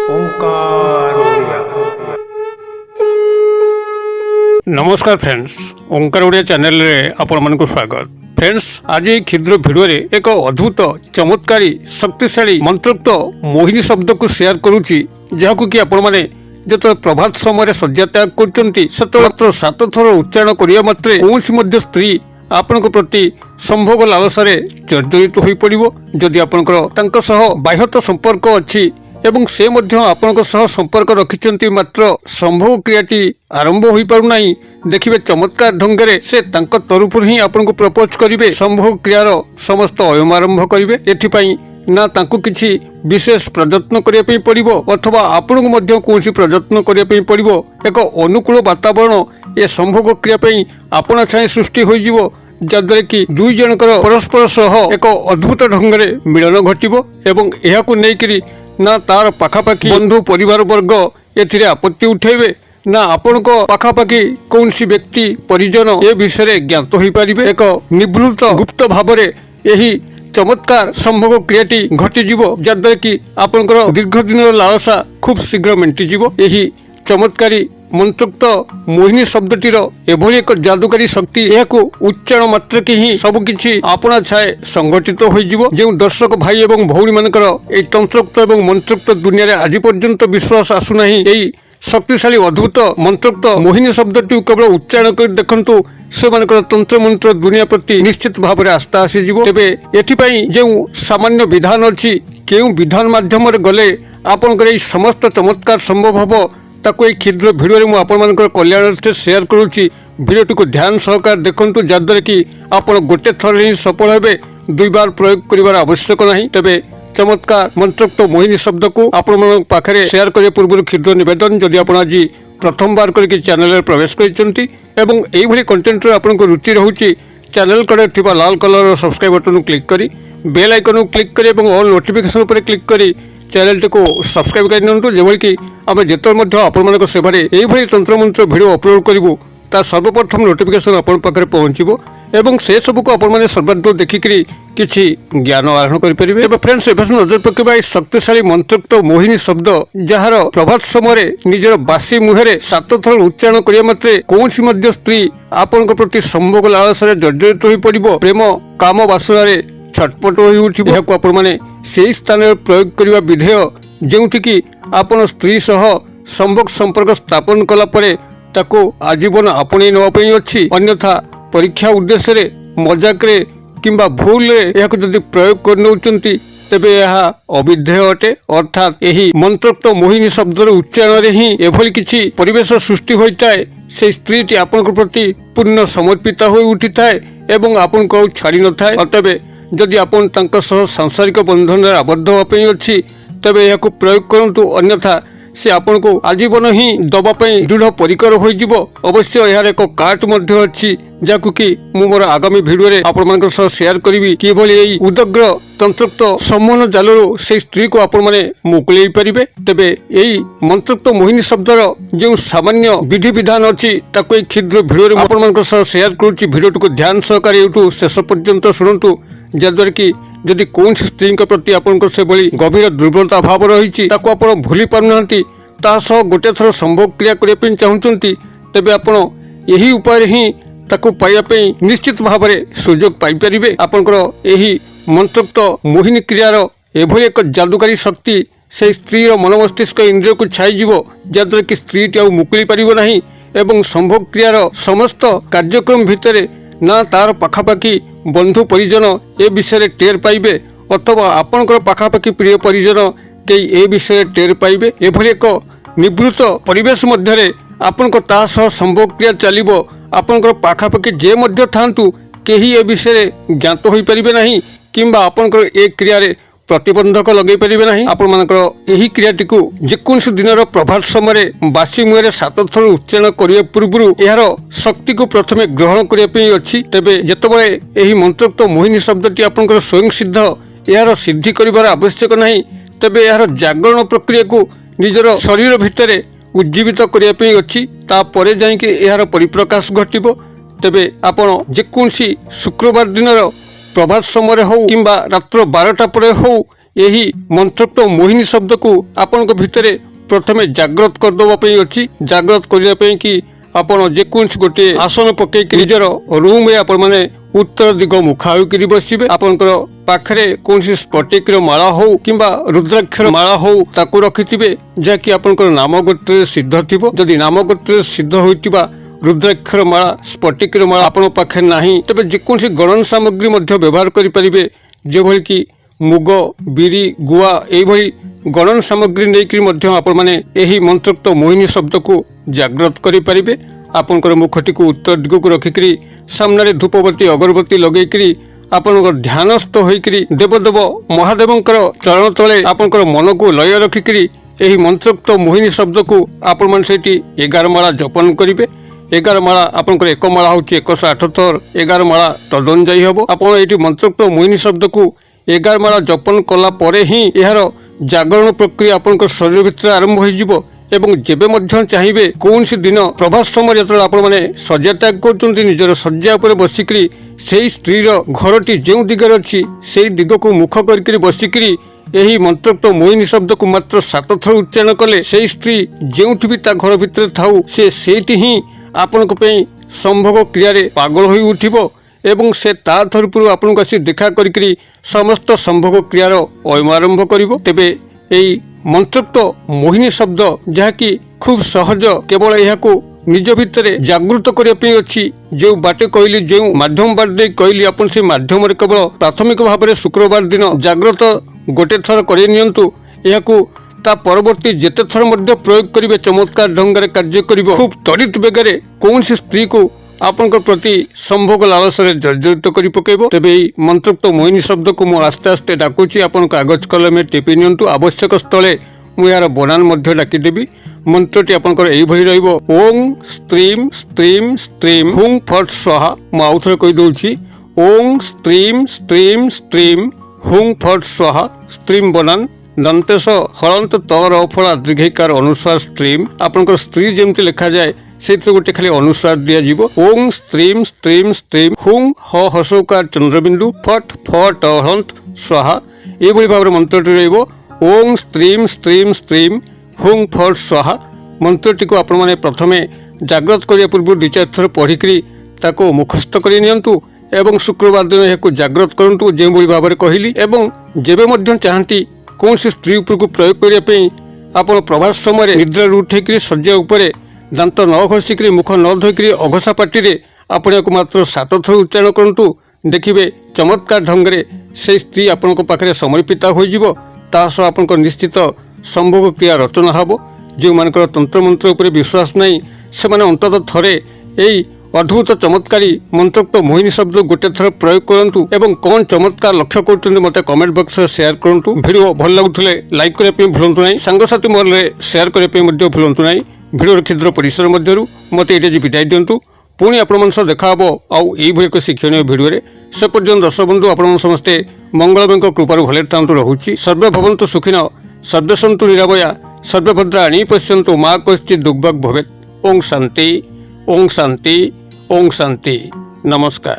ओंकार ओडिया। नमस्कार फ्रेंड्स, ओंकार ओडिया चैनल रे आपण मन को स्वागत। फ्रेंड्स, आज ये क्षुद्र भिडियो रे एक अद्भुत चमत्कारी शक्तिशाली मंत्रोक्त मोहिनी शब्द को शेयर करूची, जहाकु कि आपण माने जो प्रभात समय शଯ୍ୟା त्याग करछंती सत मात्र 7 थर उच्चारण करिया मात्रे कौनसी मध्य स्त्री आपण प्रति संभोग लालसारे जर्जरित हो पड़ो। जदि आपंकर सह बाह्यत संपर्क अच्छी एवं से मध्य आपनक सह संपर्क रखिछंती मात्र संभोग क्रियाटी आरंभ हो पारुना, देखिए चमत्कार ढंगे से तरफ ही आपको प्रपोज करेंगे। संभोग क्रियार समस्त अयम आरंभ करेंगे। एथिपाई ना तांको किसी विशेष प्रयत्न करने पड़ो अथवा आपण को कौन प्रयत्न करने पड़ो। एक अनुकूल वातावरण ए संभोग क्रिया आपना छाए सृष्टि हो जद्वारा कि दुई जनकर परस्पर सह एक अद्भुत ढंगे मिलन घटव एवं यह नहीं ना तार पाखापाखि बंधु परिवार वर्ग एथिरे आपत्ति उठेबे ना आपण पाखापाखि कौन व्यक्ति परिजन ए विषय ज्ञात हो पारे। एक निवृत्त गुप्त भाव यही चमत्कार संभोग क्रियाटी घटिजिव जद्वारा कि आपणकर दीर्घ दिन लालसा खूब शीघ्र मेटिजिव। यही चमत्कारी मंत्रोक्त मोहिनी शब्दटीर एभली एक जादुकारी शक्ति यह उच्चारण मात्रक ही सबकिछि आपना छाए संगठित हो। जो दर्शक भाई एवं भौणी मानकर ए तंत्रोक्त एवं मंत्रोक्त दुनिया आज पर्यंत विश्वास आसुना, यही शक्तिशाली अद्भुत मंत्रोक्त मोहिनी शब्दटी केवल उच्चारण कर देखंतु से मानकर तंत्र मंत्र दुनिया प्रति निश्चित भाव में आस्था आसीजिव। तेबे एथिपाई जो सामान्य विधान अच्छी केउ विधान माध्यम गले आपनकर ए समस्त चमत्कार संभव हबो ताको एक क्षुद्र भिडियो में आपनकर कल्याण शेयर करुच्ची। भिडियोटी को ध्यान सहकार देखंतु जद्वारा कि आपण गोटे थर ही सफल हेबे, दुई बार प्रयोग करिवार आवश्यक नहीं। तेबे चमत्कार मंत्रोक्त मोहिनी शब्द को आपण पाखरे शेयर करने पूर्व क्षुद्र निवेदन, जदि आप आज प्रथम बार करके चैनल प्रवेश करछंती एवं एई भली कंटेंट आपन को रुचि रहउची, चैनल कड़े थिबा लाल कलर सब्सक्राइब बटन क्लिक करी बेल आइकन क्लिक करी एवं ऑल नोटिफिकेशन पर क्लिक करी चैनल टी को सब्सक्राइब कर नियंतु, जेभली कि आम जेत आपण सेवारे यही तंत्र मंत्र भिडियो अपलोड करूँ ता सर्वप्रथम नोटिफिकेशन आपण पाखे पहुँचो एवं से सब को आपण सर्वाधिक देखिक किसी ज्ञान आहरण करेंगे। फ्रेंड्स, नजर पकेबा शक्तिशाली मंत्रोक्त मोहिनी शब्द जार प्रभात समय निजर बासी मुहरे 7 थर उच्चारण करिया मात्रे कौन स्त्री आपण प्रति संभोग लालसारे जर्जरित हो पड़ो, प्रेम काम वासना छटपट हो उठिबो। आपण माने से स्थान प्रयोग करने विधेय जोटि आपण स्त्री सह संभोग संपर्क स्थापन कला परे ताको आजीवन आपणे नवाई अच्छी, अन्यथा परीक्षा उद्देश्य मजाक किंबा भूल यह जदि प्रयोग कर तेबे यह अविधेय अटे। अर्थात यही मंत्रोक्त मोहिनी शब्द उच्चारण ही एभली किछि परिवेश सृष्टि होता है। से स्त्री आपण प्रति पूर्ण समर्पित हो उठी थाए एवं आपण को छाड़ी न थाए। अतएव जदि आपण तांका सह सांसारिक बंधन आबद्ध होवाई अच्छी तेबे यह प्रयोग करंतु, अन्यथा से आपण को आजीवन ही दबाई दृढ़ परिकर हो। अवश्य यार एक कार्ड मध्य अच्छी जहां कि मोर आगामी भिडियो रे आपण मानकर सह शेयर करी कि भली उदग्र तंत्रोक्त सम्मोहन जालू से स्त्री को आपण माने मुकुलाई पारिबे। तेबे यही मंत्रोक्त मोहिनी शब्दर जो सामान्य विधि विधान अच्छी ताको एक क्षुद्र भिडियो रे आपण मानकर सह शेयर करूची। भिडियोटी को ध्यान सहकारे एठू शेष पर्यंत शुणु, जद्वारा कि जदि कौन स्त्री प्रति आपंकर से भली गभीर दुर्बलता भाव रही आपण भूली पारना गोटे थर संभोग क्रिया करने चाहते तेबे आपण यही उपाय ही ताकू पाइबापी निश्चित भाव में सुजोग पाइपर। आपंकर यही मंत्रोक्त मोहिनी क्रियार एभली एक जादुकारी शक्ति से स्त्री मन मस्तिष्क इंद्रिय को छाईज जद्वारा कि स्त्री टी मुकुली पारिबो नाही एवं संभोग क्रियार समस्त कार्यक्रम भितर ना तार पाखापाखि बंधु परिजन ए विषय टेर पाइबे अथवा आपणकर पाखापाखि प्रिय परिजन कई ए विषय टेर पाइबे। एभली एक निवृत्त परिवेश मध्य आपणकर ता सह संभोग क्रिया चलिबो। आपणकर पाखापाखि जे मध्य थांतु केही ए विषय ज्ञात हो पारिबे नाही किंबा आपणकर ए क्रिया रे प्रतिबंधक लगे पारिबे नाही। आपण मानकर एही क्रियाटी को जेकोसी दिनर प्रभात समय बासी मुहरे 7 थर उच्चारण करने पूर्व यार शक्ति को प्रथमे ग्रहण करने अच्छी। तेबे जेतबळे एही मंत्रोक्त मोहिनी शब्दटी आपणकर स्वयं सिद्ध यार सिद्धि करिवार आवश्यक नहीं, तेबे यार जागरण प्रक्रिया को निजर शरीर भितर उज्जीवित करने अच्छी, तापर जाइके यार परिप्रकाश घटिबो। तेबे आपण जेकोसी शुक्रवार दिनर प्रभात समय हो कि रात्र 12टा पर हो ଏହି ମନ୍ତ୍ରୋକ୍ତ ମୋହିନୀ ଶବ୍ଦକୁ ଆପଣଙ୍କ ଭିତରେ ପ୍ରଥମେ ଜାଗ୍ରତ କରିଦେବା ପାଇଁ ଅଛି। ଜାଗ୍ରତ କରିବା ପାଇଁ କି ଆପଣ ଯେକୌଣସି ଗୋଟିଏ ଆସନ ପକେଇକି ନିଜର ରୁମ୍ରେ ଆପଣମାନେ ଉତ୍ତର ଦିଗ ମୁଖା ହୋଇକରି ବସିବେ। ଆପଣଙ୍କର ପାଖରେ କୌଣସି ସ୍ଫଟିକର ମାଳା ହଉ କିମ୍ବା ରୁଦ୍ରାକ୍ଷର ମାଳା ହଉ ତାକୁ ରଖିଥିବେ, ଯାହାକି ଆପଣଙ୍କର ନାମ ଗୋତ୍ରରେ ସିଦ୍ଧ ଥିବ। ଯଦି ନାମ ଗୋତ୍ରରେ ସିଦ୍ଧ ହୋଇଥିବା ରୁଦ୍ରାକ୍ଷର ମାଳା ସ୍ଫଟିକର ମାଳା ଆପଣଙ୍କ ପାଖରେ ନାହିଁ, ତେବେ ଯେକୌଣସି ଗଣନ ସାମଗ୍ରୀ ମଧ୍ୟ ବ୍ୟବହାର କରିପାରିବେ, ଯେଭଳି କି ମୁଗ, ବିରି, ଗୁଆ ଏଇଭଳି ଗଣନ ସାମଗ୍ରୀ ନେଇକରି ମଧ୍ୟ ଆପଣମାନେ ଏହି ମନ୍ତ୍ରୋକ୍ତ ମୋହିନୀ ଶବ୍ଦକୁ ଜାଗ୍ରତ କରିପାରିବେ। ଆପଣଙ୍କର ମୁଖଟିକୁ ଉତ୍ତର ଦିଗକୁ ରଖିକରି ସାମ୍ନାରେ ଧୂପବତୀ ଅଗରବତୀ ଲଗେଇକରି ଆପଣଙ୍କର ଧ୍ୟାନସ୍ଥ ହୋଇକରି ଦେବଦେବ ମହାଦେବଙ୍କର ଚରଣ ତଳେ ଆପଣଙ୍କର ମନକୁ ଲୟ ରଖିକରି ଏହି ମନ୍ତ୍ରୋକ୍ତ ମୋହିନୀ ଶବ୍ଦକୁ ଆପଣମାନେ ସେଇଠି 11 ମାଳା ଜପନ କରିବେ। 11 ମାଳା ଆପଣଙ୍କର ଏକ ମାଳା ହେଉଛି 108 ଥର, 11 ମାଳା ତଦନୁଯାୟୀ ହେବ। ଆପଣ ଏଇଠି ମନ୍ତ୍ରୋକ୍ତ ମୋହିନୀ ଶବ୍ଦକୁ 11 ମାଳା ଜପନ କଲା ପରେ ହିଁ ଏହାର ଜାଗରଣ ପ୍ରକ୍ରିୟା ଆପଣଙ୍କ ଶରୀର ଭିତରେ ଆରମ୍ଭ ହୋଇଯିବ। ଏବଂ ଯେବେ ମଧ୍ୟ ଚାହିଁବେ କୌଣସି ଦିନ ପ୍ରଭାତ ସମୟରେ ଯେତେବେଳେ ଆପଣମାନେ ଶଯ୍ୟା ତ୍ୟାଗ କରୁଛନ୍ତି, ନିଜର ଶଯ୍ୟା ଉପରେ ବସିକରି ସେହି ସ୍ତ୍ରୀର ଘରଟି ଯେଉଁ ଦିଗରେ ଅଛି ସେହି ଦିଗକୁ ମୁଖ କରିକରି ବସିକରି ଏହି ମନ୍ତ୍ରୋକ୍ତ ମୋହିନୀ ଶବ୍ଦକୁ ମାତ୍ର 7 ଥର ଉଚ୍ଚାରଣ କଲେ ସେହି ସ୍ତ୍ରୀ ଯେଉଁଠି ବି ତା ଘର ଭିତରେ ଥାଉ ସେ ସେଇଠି ହିଁ ଆପଣଙ୍କ ପାଇଁ ସମ୍ଭୋଗ କ୍ରିୟାରେ ପାଗଳ ହୋଇ ଉଠିବ ଏବଂ ସେ ତା ତରଫରୁ ଆପଣଙ୍କୁ ଆସି ଦେଖା କରିକରି ସମସ୍ତ ସମ୍ଭୋଗ କ୍ରିୟାର ଆରମ୍ଭ କରିବ। ତେବେ ଏହି ମନ୍ତ୍ରୋକ୍ତ ମୋହିନୀ ଶବ୍ଦ ଯାହାକି ଖୁବ୍ ସହଜ, କେବଳ ଏହାକୁ ନିଜ ଭିତରେ ଜାଗୃତ କରିବା ପାଇଁ ଅଛି। ଯେଉଁ ବାଟେ କହିଲି, ଯେଉଁ ମାଧ୍ୟମ ବାଟ ଦେଇ କହିଲି, ଆପଣ ସେ ମାଧ୍ୟମରେ କେବଳ ପ୍ରାଥମିକ ଭାବରେ ଶୁକ୍ରବାର ଦିନ ଜାଗ୍ରତ ଗୋଟେ ଥର କରି ନିଅନ୍ତୁ। ଏହାକୁ ତା ପରବର୍ତ୍ତୀ ଯେତେ ଥର ମଧ୍ୟ ପ୍ରୟୋଗ କରିବେ ଚମତ୍କାର ଢଙ୍ଗରେ କାର୍ଯ୍ୟ କରିବ। ଖୁବ୍ ତ୍ୱରିତ ବେଗରେ କୌଣସି ସ୍ତ୍ରୀକୁ ଆପଣଙ୍କ ପ୍ରତି ସମ୍ଭୋଗ ଲାଳସରେ ଜର୍ଜରିତ କରି ପକାଇବ। ତେବେ ଏହି ମନ୍ତ୍ରୋକ୍ତ ମୋହିନୀ ଶବ୍ଦକୁ ମୁଁ ଆସ୍ତେ ଆସ୍ତେ ଡାକୁଛି, ଆପଣ କାଗଜ କଲମରେ ଟିପି ନିଅନ୍ତୁ। ଆବଶ୍ୟକ ସ୍ଥଳେ ମୁଁ ଏହାର ବନାନ ମଧ୍ୟ ଡାକିଦେବି। ମନ୍ତ୍ରଟି ଆପଣଙ୍କର ଏଇଭଳି ରହିବ, ଓଂ ସ୍ତ୍ରୀମ୍ ସ୍ତ୍ରୀମ୍ ସ୍ତ୍ରୀମ୍ ହୁଂ ଫଟ୍ ସ୍ୱାହା। ମୁଁ ଆଉଥରେ କହିଦେଉଛି, ଓଂ ସ୍ତ୍ରୀମ୍ ସ୍ତ୍ରୀମ୍ ସ୍ତ୍ରୀମ୍ ହୁଂ ଫଟ୍ ସ୍ୱାହା। ସ୍ତ୍ରୀମ୍ ବନାନ ଦନ୍ତେଶ ହଳନ୍ତ ତର ଫଳା ଦୀର୍ଘିକାର ଅନୁସାର ସ୍ତ୍ରୀମ୍। ଆପଣଙ୍କର ସ୍ତ୍ରୀ ଯେମିତି ଲେଖାଯାଏ ସେଇଥିରେ ଗୋଟେ ଖାଲି ଅନୁସାର ଦିଆଯିବ। ଓଂ ସ୍ତ୍ରୀମ୍ ସ୍ତ୍ରୀମ୍ ସ୍ତ୍ରୀମ୍ ହୁଂ ହ ହସୌକାର ଚନ୍ଦ୍ରବିନ୍ଦୁ ଫଟ୍ ଫଟ୍ ହଳନ୍ତ ସ୍ୱାହା। ଏଇଭଳି ଭାବରେ ମନ୍ତ୍ରଟି ରହିବ, ଓଂ ସ୍ତ୍ରୀମ୍ ସ୍ତ୍ରୀମ୍ ସ୍ତ୍ରୀମ୍ ହୁଂ ଫଟ୍ ସ୍ୱାହା। ମନ୍ତ୍ରଟିକୁ ଆପଣମାନେ ପ୍ରଥମେ ଜାଗ୍ରତ କରିବା ପୂର୍ବରୁ 2-4 ଥର ପଢ଼ିକରି ତାକୁ ମୁଖସ୍ଥ କରି ନିଅନ୍ତୁ ଏବଂ ଶୁକ୍ରବାର ଦିନ ଏହାକୁ ଜାଗ୍ରତ କରନ୍ତୁ ଯେଉଁଭଳି ଭାବରେ କହିଲି। ଏବଂ ଯେବେ ମଧ୍ୟ ଚାହାନ୍ତି କୌଣସି ସ୍ତ୍ରୀ ଉପରକୁ ପ୍ରୟୋଗ କରିବା ପାଇଁ, ଆପଣ ପ୍ରଭାତ ସମୟରେ ନିଦ୍ରାରୁ ଉଠେଇକରି ଶଯ୍ୟା ଉପରେ ଦାନ୍ତ ନ ଘଷିକରି ମୁଖ ନ ଧୋଇକରି ଅଘୋଷା ପାଟିରେ ଆପଣ ଏହାକୁ ମାତ୍ର 7 ଥର ଉଚ୍ଚାରଣ କରନ୍ତୁ। ଦେଖିବେ ଚମତ୍କାର ଢଙ୍ଗରେ ସେହି ସ୍ତ୍ରୀ ଆପଣଙ୍କ ପାଖରେ ସମର୍ପିତା ହୋଇଯିବ। ତା ସହ ଆପଣଙ୍କ ନିଶ୍ଚିତ ସମ୍ଭୋଗ କ୍ରିୟା ରଚନା ହେବ। ଯେଉଁମାନଙ୍କର ତନ୍ତ୍ରମନ୍ତ୍ର ଉପରେ ବିଶ୍ୱାସ ନାହିଁ ସେମାନେ ଅନ୍ତତଃ ଥରେ ଏହି ଅଦ୍ଭୁତ ଚମତ୍କାରୀ ମନ୍ତ୍ରୋକ୍ତ ମୋହିନୀ ଶବ୍ଦ ଗୋଟେ ଥର ପ୍ରୟୋଗ କରନ୍ତୁ ଏବଂ କ'ଣ ଚମତ୍କାର ଲକ୍ଷ୍ୟ କରୁଛନ୍ତି ମୋତେ କମେଣ୍ଟ ବକ୍ସରେ ସେୟାର କରନ୍ତୁ। ଭିଡ଼ିଓ ଭଲ ଲାଗୁଥିଲେ ଲାଇକ୍ କରିବା ପାଇଁ ଭୁଲନ୍ତୁ ନାହିଁ, ସାଙ୍ଗସାଥି ମହଲରେ ସେୟାର କରିବା ପାଇଁ ମଧ୍ୟ ଭୁଲନ୍ତୁ ନାହିଁ। ଭିଡ଼ିଓର କ୍ଷୁଦ୍ର ପରିସର ମଧ୍ୟରୁ ମୋତେ ଏଇଠି ଆଜି ବିଦାୟ ଦିଅନ୍ତୁ। ପୁଣି ଆପଣମାନଙ୍କ ସହ ଦେଖା ହେବ ଆଉ ଏଇଭଳି ଏକ ଶିକ୍ଷଣୀୟ ଭିଡ଼ିଓରେ। ସେ ପର୍ଯ୍ୟନ୍ତ ଦର୍ଶକ ବନ୍ଧୁ ଆପଣମାନେ ସମସ୍ତେ ମଙ୍ଗଳମୟଙ୍କ କୃପାରୁ ଭଲରେ ଥାନ୍ତୁ ରହୁଛି। ସର୍ବେ ଭବନ୍ତୁ ସୁଖିନ, ସର୍ବେ ସନ୍ତୁ ନିରାମୟା, ସର୍ବେ ଭଦ୍ରାଣୀ ପଶ୍ୟନ୍ତୁ, ମା କଶ୍ଚିତ୍ ଦୁର୍ଭାଗ ଭବେତ୍। ଓಂ ଶାନ୍ତି, ଓಂ ଶାନ୍ତି, ଓಂ ଶାନ୍ତି। ନମସ୍କାର।